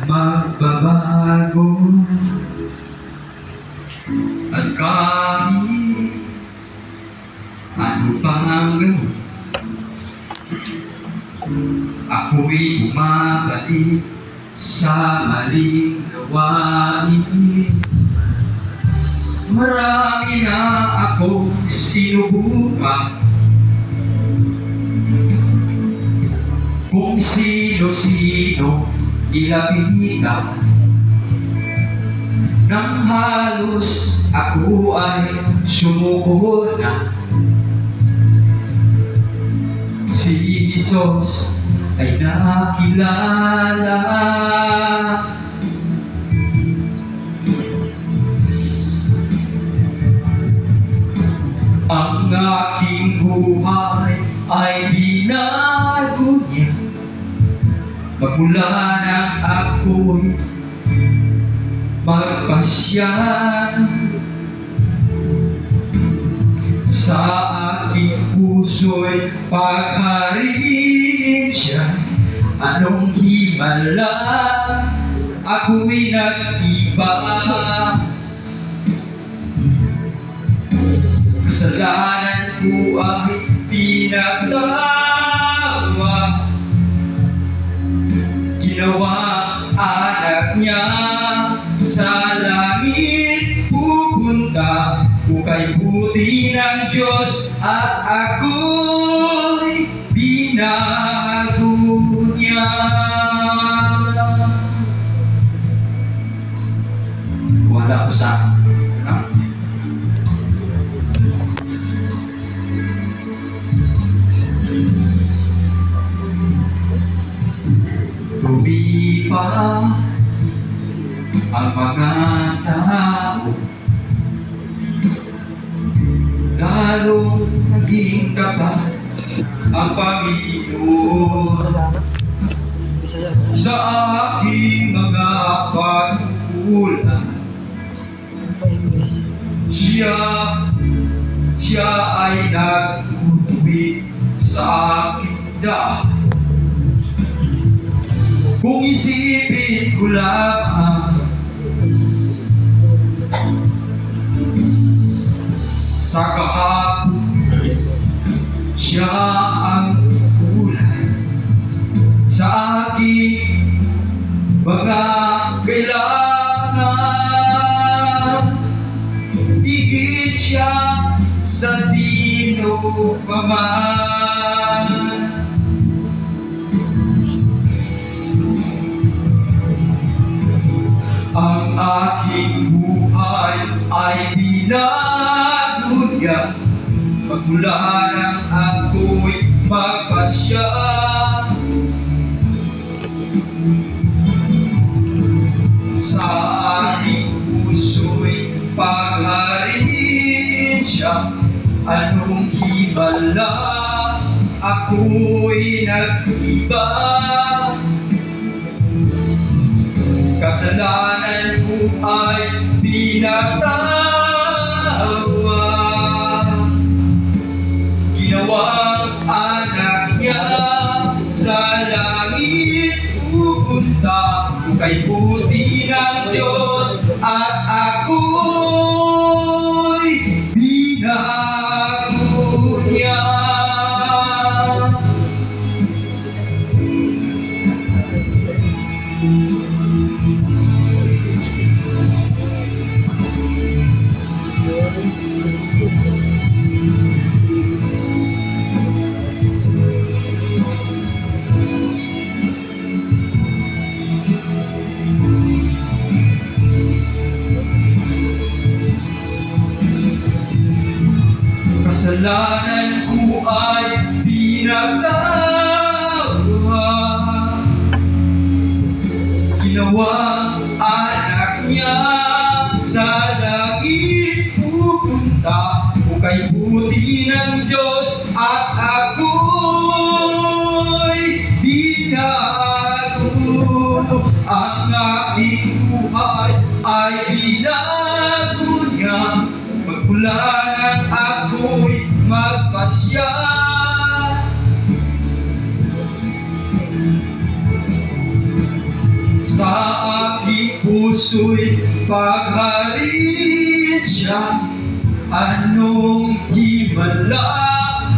magbabago. At kahit ano pang gawin, ako'y bumabalik sa maling gawain. Marami na akong sinubukan, kung sino-sino nilapitan, nang halos ako ay sumuko na. Si Jesus ay nakilala. Ang aking buhay ay binago niya, magmula nang ako'y magpasya. Sa aking puso'y paghariin siya. Anong himala, ako'y nag-iba. Kasalanan ko ay pinagtawa, ginawa anak niya. Sa langit pupunta, ukay buti ng Diyos, at ako'y binago niya. Wala ko sa lumipas ang mga tao, lalong naging tapat ang Panginoon sa aking mga pagkukulang. Siya ay nagtutuwid sa aking daan. Kung isipin ko lamang sa kahapon, siya ang kulay sa aking mga kailangan. Higit siya sa sino pa man. Ang aking buhay ay binago niya, magmula nang ako'y magpasya. Sa aking puso'y paghariin siya. Anong himala, ako'y nag-iba. Kasalanan ko ay pinagtawa, ginawang anak niya. Sa langit pupunta, kay buti ng Diyos, at ako'y binago niya. Kasalanan ko ay pinagtawa, ginawang anak niya. Sa langit pupunta, ukay buti ng Diyos, at ako'y binago. Ang aking buhay ay binago niya, magmula nang ako'y magpasya. Sa puso'y pagharin siya. Anong himala,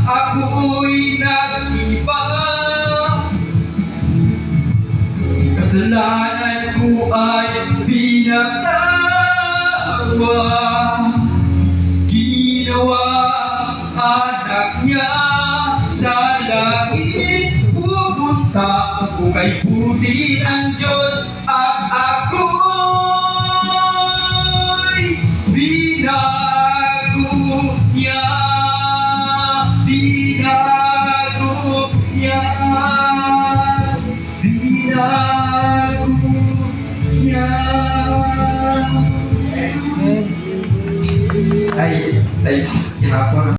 ako'y nag-iba. Kasalanan ko ay pinagtawa. Ginawa anak niya sa langit pupunta. Kung kay buti ng Diyos at ako'y binago niya. Binago niya. Binago niya. Ay, thanks. Kinapon.